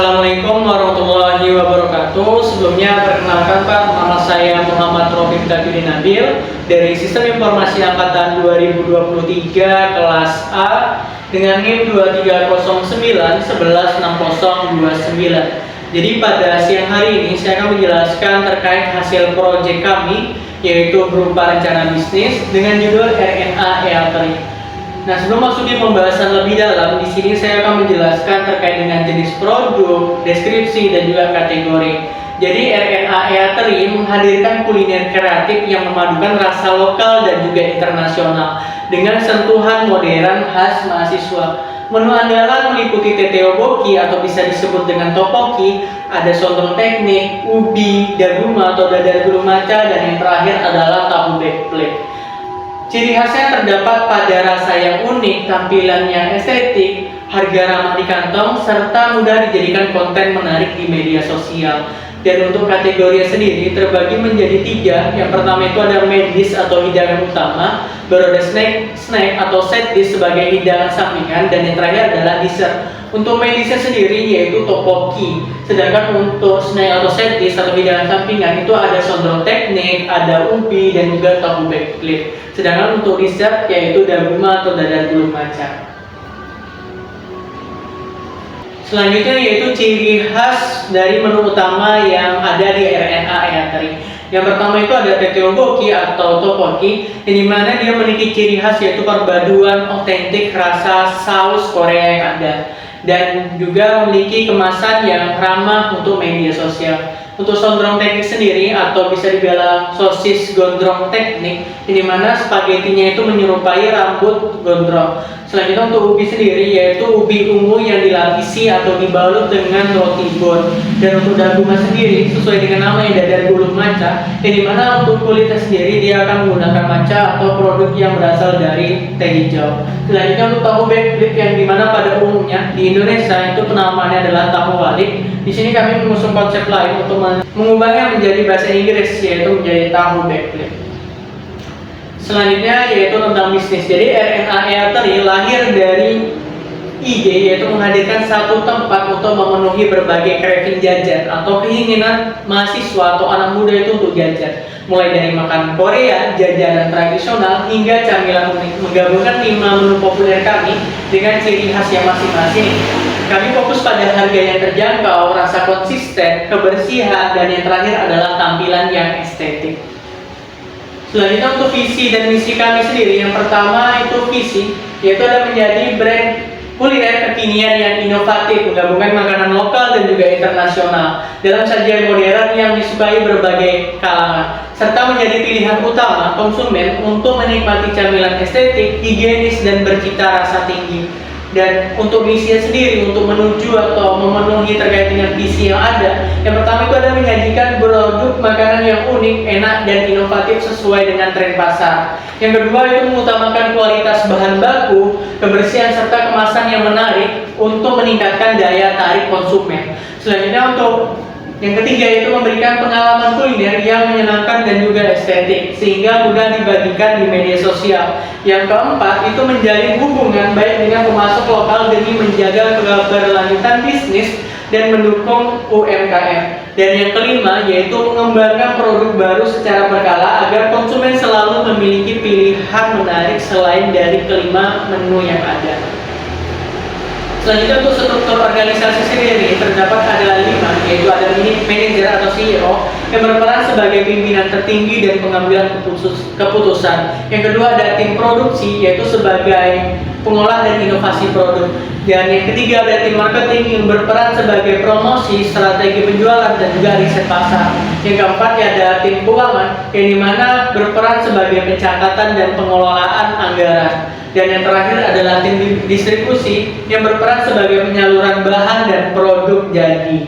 Assalamualaikum warahmatullahi wabarakatuh. Sebelumnya perkenalkan Pak, nama saya Muhammad Rofik Taqiyuddin Nabil dari Sistem Informasi Angkatan 2023 kelas A dengan NIM 2309116029. Jadi pada siang hari ini saya akan menjelaskan terkait hasil proyek kami, yaitu berupa rencana bisnis dengan judul RNA EATRI. Nah, sebelum masuk di pembahasan lebih dalam, di sini saya akan menjelaskan terkait dengan jenis produk, deskripsi, dan juga kategori. Jadi RNA EATRI menghadirkan kuliner kreatif yang memadukan rasa lokal dan juga internasional dengan sentuhan modern khas mahasiswa. Menu andalan meliputi teteoboki atau bisa disebut dengan topoki, ada sondrong teknik, ubi, daguma atau dadar gulung maca, dan yang terakhir adalah tahu backplate. Ciri khasnya terdapat pada rasa yang unik, tampilan yang estetik, harga ramah di kantong, serta mudah dijadikan konten menarik di media sosial. Dan untuk kategorinya sendiri terbagi menjadi 3. Yang pertama itu ada main dish atau hidangan utama, baru ada snack atau set dish sebagai hidangan sampingan, dan yang terakhir adalah dessert. Untuk main dishnya sendiri yaitu topoki, sedangkan untuk snack atau set dish atau hidangan sampingan itu ada sondrong teknik, ada ubi, dan juga tahu backplate. Sedangkan untuk dessert yaitu daguma atau dadar gulung maca. Selanjutnya yaitu ciri khas dari menu utama yang ada di RNA EATRI. Yang pertama itu ada teteoboki atau topoki, yang dimana dia memiliki ciri khas yaitu perpaduan otentik rasa saus Korea yang ada, dan juga memiliki kemasan yang ramah untuk media sosial. Untuk sondrong teknik sendiri atau bisa dibilang sosis gondrong teknik, yang dimana spagettinya itu menyerupai rambut gondrong. Selanjutnya untuk ubi sendiri yaitu ubi ungu yang dilapisi atau dibalut dengan roti bone. Dan untuk daguma sendiri sesuai dengan namanya dadar gulung maca, yang dimana untuk kulitnya sendiri dia akan menggunakan maca atau produk yang berasal dari teh hijau. Selanjutnya untuk tahu backplate, yang dimana pada umumnya di Indonesia itu penamaannya adalah tahu walik. Di sini kami mengusung konsep lain untuk mengubahnya menjadi bahasa Inggris, yaitu menjadi tahu backplate. Selanjutnya yaitu tentang bisnis. Jadi RNA EATRI lahir dari ide yaitu menghadirkan satu tempat untuk memenuhi berbagai craving jajan atau keinginan mahasiswa atau anak muda itu untuk jajan. Mulai dari makanan Korea, jajanan tradisional, hingga camilan unik. Menggabungkan 5 menu populer kami dengan ciri khas yang masing-masing. Kami fokus pada harga yang terjangkau, rasa konsisten, kebersihan, dan yang terakhir adalah tampilan yang estetik. Selanjutnya untuk visi dan misi kami sendiri, yang pertama itu visi, yaitu ada menjadi brand kuliner kekinian yang inovatif, menggabungkan makanan lokal dan juga internasional dalam sajian modern yang disukai berbagai kalangan, serta menjadi pilihan utama konsumen untuk menikmati camilan estetik, higienis, dan bercita rasa tinggi. Dan untuk misinya sendiri, untuk menuju atau memenuhi terkait dengan visi yang ada, yang pertama itu adalah menyajikan produk makanan yang unik, enak, dan inovatif sesuai dengan tren pasar. Yang kedua itu mengutamakan kualitas bahan baku, kebersihan, serta kemasan yang menarik untuk meningkatkan daya tarik konsumen. Selanjutnya untuk yang ketiga itu memberikan pengalaman kuliner yang menyenangkan dan juga estetik sehingga mudah dibagikan di media sosial. Yang keempat itu menjalin hubungan baik dengan pemasok lokal demi menjaga keberlanjutan bisnis dan mendukung UMKM. Dan yang kelima yaitu mengembangkan produk baru secara berkala agar konsumen selalu memiliki pilihan menarik selain dari kelima menu yang ada. Selanjutnya untuk struktur organisasi sendiri terdapat ada 5, yaitu ada manajer atau CEO yang berperan sebagai pimpinan tertinggi dan pengambilan keputusan. Yang kedua ada tim produksi yaitu sebagai pengolah dan inovasi produk. Dan yang ketiga ada tim marketing yang berperan sebagai promosi, strategi penjualan, dan juga riset pasar. Yang keempat ya ada tim keuangan yang dimana berperan sebagai pencatatan dan pengelolaan anggaran. Dan yang terakhir adalah tim distribusi yang berperan sebagai penyaluran bahan dan produk jadi.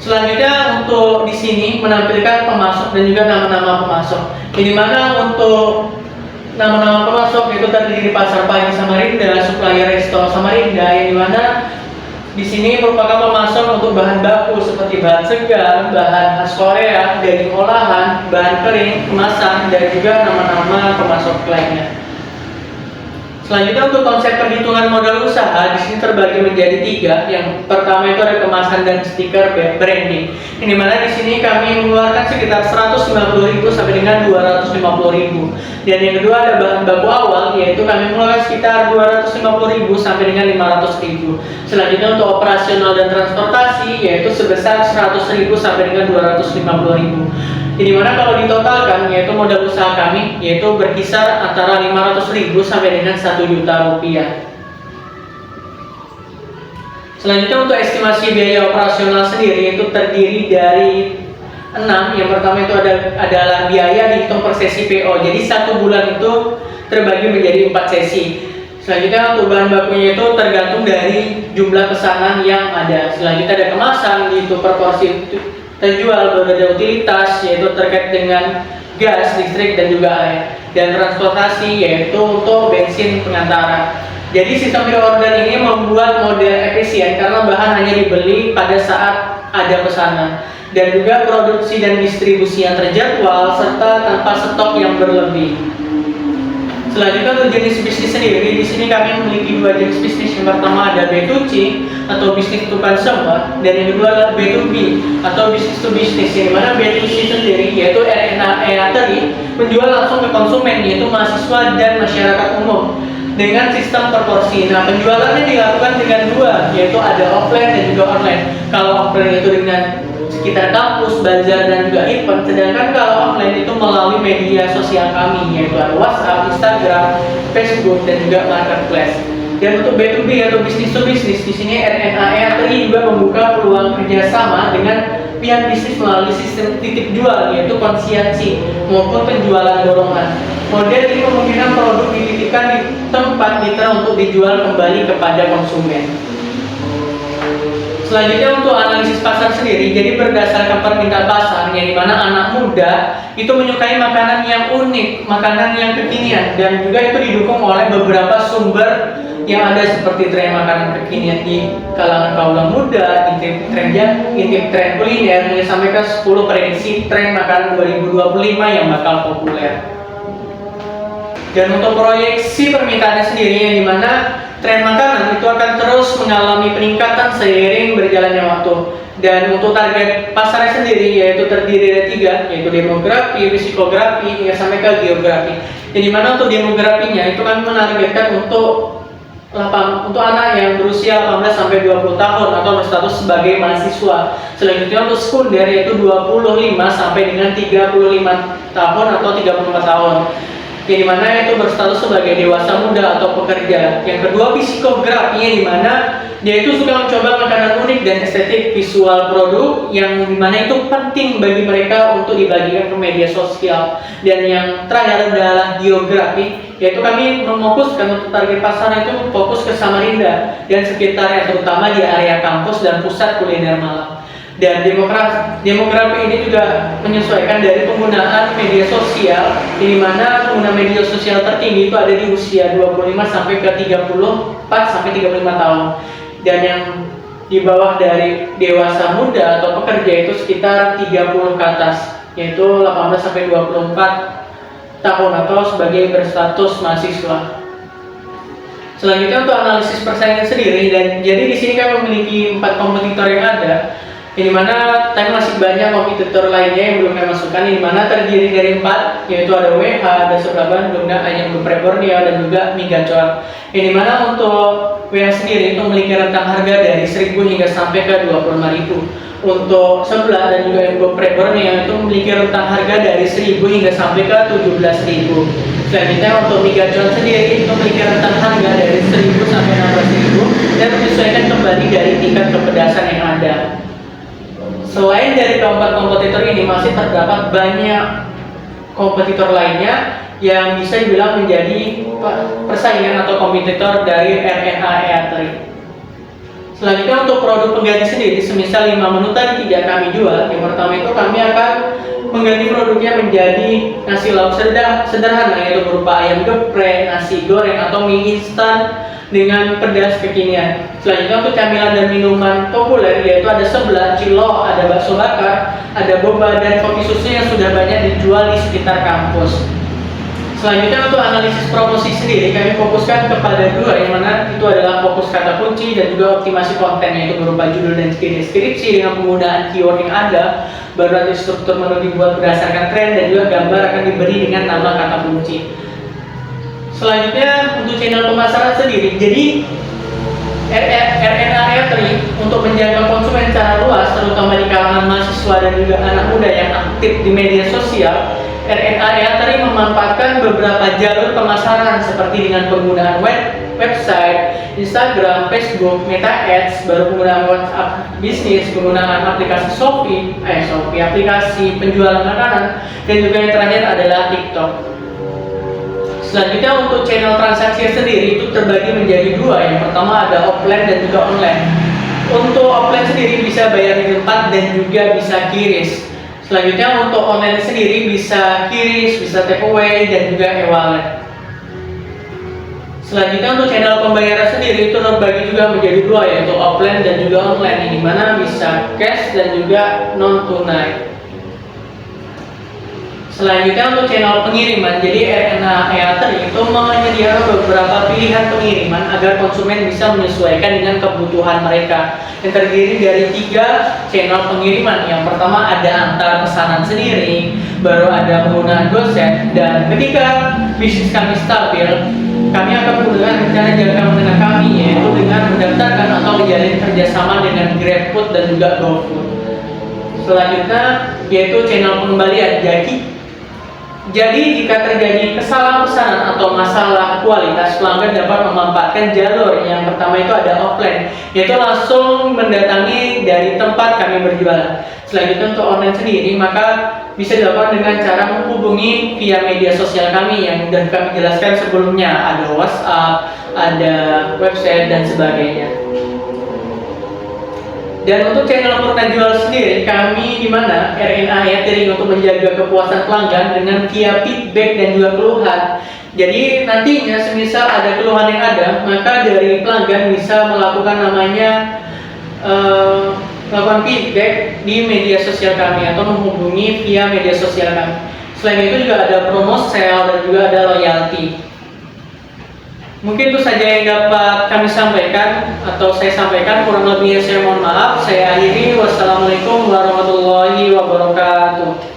Selanjutnya untuk di sini menampilkan pemasok dan juga nama-nama pemasok. Yang dimana untuk nama-nama pemasok itu terdiri di Pasar Pagi Samarinda, Supplier Resto Samarinda, yang dimana di sini merupakan pemasok untuk bahan baku seperti bahan segar, bahan khas Korea, daging olahan, bahan kering, kemasan, dan juga nama-nama pemasok lainnya. Selanjutnya untuk konsep perhitungan modal usaha di sini terbagi menjadi 3. Yang pertama itu ada kemasan dan stiker branding. Ini mana di sini kami mengeluarkan sekitar 150.000 sampai dengan 250.000. Dan yang kedua ada bahan baku awal, yaitu kami mengeluarkan sekitar 250.000 sampai dengan 500.000. Selanjutnya untuk operasional dan transportasi yaitu sebesar 100.000 sampai dengan 250.000. Di mana kalau ditotalkan yaitu modal usaha kami yaitu berkisar antara 500.000 sampai dengan 1 juta rupiah. Selanjutnya untuk estimasi biaya operasional sendiri itu terdiri dari 6. Yang pertama itu adalah biaya dihitung per sesi PO. Jadi 1 bulan itu terbagi menjadi 4 sesi. Selanjutnya untuk bahan bakunya itu tergantung dari jumlah pesanan yang ada. Selanjutnya ada kemasan yaitu per porsi terjual, baru ada utilitas yaitu terkait dengan gas, listrik dan juga air, dan transportasi yaitu untuk bensin pengantara. Jadi sistem pre-order ini membuat model efisien karena bahan hanya dibeli pada saat ada pesanan, dan juga produksi dan distribusi yang terjadwal serta tanpa stok yang berlebih. Selanjutnya untuk jenis bisnis sendiri, di sini kami memiliki 2 jenis bisnis. Yang pertama ada B2C atau business to consumer, dan yang kedua adalah B2B atau business to business. Yang mana B2C sendiri yaitu RNA Eatery menjual langsung ke konsumen yaitu mahasiswa dan masyarakat umum dengan sistem proporsi. Nah, penjualannya dilakukan dengan 2, yaitu ada offline dan juga online. Kalau offline itu dengan sekitar kampus, bazar dan juga event, sedangkan kalau online itu melalui media sosial kami yaitu ada WhatsApp, Instagram, Facebook dan juga marketplace. Dan untuk B2B atau business to business, di sini RNA Eatery juga membuka peluang kerjasama dengan pihak bisnis melalui sistem titip jual yaitu konsiansi maupun penjualan dorongan. Model ini memungkinkan produk dititipkan di tempat mitra untuk dijual kembali kepada konsumen. Selanjutnya untuk analisis pasar sendiri, jadi berdasarkan permintaan pasar yang dimana anak muda itu menyukai makanan yang unik, makanan yang kekinian, dan juga itu didukung oleh beberapa sumber yang ada seperti tren makanan kekinian di kalangan kaum muda, intip tren kuliner, hingga sampai ke 10 prediksi tren makanan 2025 yang bakal populer. Dan untuk proyeksi permintaannya sendiri yang dimana tren makanan itu akan terus mengalami peningkatan seiring berjalannya waktu. Dan untuk target pasarnya sendiri yaitu terdiri dari 3, yaitu demografi, psikografi, hingga sampai ke geografi. Jadi mana untuk demografinya itu kami menargetkan untuk anak yang berusia 18 sampai 20 tahun atau berstatus sebagai mahasiswa. Selanjutnya untuk sekunder yaitu 25 sampai dengan 35 tahun atau 34 tahun. Yang dimana itu berstatus sebagai dewasa muda atau pekerja. Yang kedua psikografinya dimana dia itu suka mencoba makanan unik dan estetik visual produk yang dimana itu penting bagi mereka untuk dibagikan ke media sosial. Dan yang terakhir adalah geografi, yaitu kami memfokuskan untuk target pasar itu fokus ke Samarinda dan sekitarnya, terutama di area kampus dan pusat kuliner malam. Dan demografi ini juga menyesuaikan dari penggunaan media sosial, di mana pengguna media sosial tertinggi itu ada di usia 25 sampai ke 34 sampai 35 tahun. Dan yang di bawah dari dewasa muda atau pekerja itu sekitar 30 ke atas, yaitu 18 sampai 24 tahun atau sebagai berstatus mahasiswa. Selanjutnya untuk analisis persaingan sendiri, dan jadi di sini kami memiliki 4 kompetitor yang ada. Yang dimana tapi masih banyak kompetitor lainnya yang belum kami masukkan, yang dimana terdiri dari 4, yaitu ada WH, ada Sebelah Bandung, dan Ayam Geprek Borneo, dan juga Mie Gacor. Yang dimana untuk WH sendiri itu memiliki rentang harga dari 1.000 hingga sampai ke 25.000. Untuk Sebelah dan juga Ayam Geprek Borneo itu memiliki rentang harga dari 1.000 hingga sampai ke 17.000. Selanjutnya untuk Mie Gacor sendiri itu memiliki rentang harga dari 1.000 sampai 16.000 dan menyesuaikan kembali dari tingkat kepedasan yang ada. Selain dari keempat kompetitor ini, masih terdapat banyak kompetitor lainnya yang bisa dibilang menjadi persaingan atau kompetitor dari RNA Eatery. Selanjutnya untuk produk pengganti sendiri, semisal 5 menu tadi tidak kami jual, yang pertama itu kami akan mengganti produknya menjadi nasi lauk sederhana, yaitu berupa ayam geprek, nasi goreng atau mie instan dengan pedas kekinian. Selanjutnya untuk camilan dan minuman populer yaitu ada Sebelah, cilok, ada bakso bakar, ada boba dan kopi susu yang sudah banyak dijual di sekitar kampus. Selanjutnya untuk analisis promosi sendiri kami fokuskan kepada dua, yang mana itu adalah fokus kata kunci dan juga optimasi konten, yaitu berupa judul dan deskripsi dengan penggunaan keyword yang ada. Baru nanti struktur menu dibuat berdasarkan tren dan juga gambar akan diberi dengan nama kata kunci. Selanjutnya untuk channel pemasaran sendiri, jadi RNA untuk menjaga konsumen secara luas, terutama di kalangan mahasiswa dan juga anak muda yang aktif di media sosial. RNA memanfaatkan beberapa jalur pemasaran seperti dengan penggunaan website, Instagram, Facebook, Meta Ads, baru penggunaan WhatsApp bisnis, penggunaan aplikasi Shopee, aplikasi penjualan makanan, dan juga yang terakhir adalah TikTok. Selanjutnya untuk channel transaksi sendiri itu terbagi menjadi dua. Yang pertama ada offline dan juga online. Untuk offline sendiri bisa bayar di tempat dan juga bisa QRIS. Selanjutnya untuk online sendiri bisa QRIS, bisa take away, dan juga e-wallet. Selanjutnya untuk channel pembayaran sendiri itu terbagi juga menjadi dua, yaitu offline dan juga online, di mana bisa cash dan juga non tunai. Selanjutnya untuk channel pengiriman, jadi RNA itu menyediakan beberapa pilihan pengiriman agar konsumen bisa menyesuaikan dengan kebutuhan mereka. Yang terdiri dari 3 channel pengiriman. Yang pertama ada antar pesanan sendiri, baru ada penggunaan GoSend, dan ketika bisnis kami stabil, kami akan menggunakan rencana jangka menengah kami, yaitu dengan mendaftarkan atau menjalin kerjasama dengan GrabFood dan juga GoFood. Selanjutnya yaitu channel pengembalian. Jadi jika terjadi kesalahan pesanan atau masalah kualitas, pelanggan dapat memanfaatkan jalur yang pertama itu ada offline, yaitu langsung mendatangi dari tempat kami berjualan. Selanjutnya untuk online sendiri, maka bisa dilakukan dengan cara menghubungi via media sosial kami yang sudah kami jelaskan sebelumnya. Ada WhatsApp, ada website, dan sebagainya. Dan untuk channel purna jual sendiri, kami di mana RNA untuk menjaga kepuasan pelanggan dengan via feedback dan juga keluhan. Jadi nantinya semisal ada keluhan yang ada, maka dari pelanggan bisa melakukan melakukan feedback di media sosial kami atau menghubungi via media sosial kami. Selain itu juga ada promo sale dan juga ada loyalty. Mungkin itu saja yang dapat kami sampaikan atau saya sampaikan. Kurang lebihnya saya mohon maaf. Saya akhiri. Wassalamualaikum warahmatullahi wabarakatuh.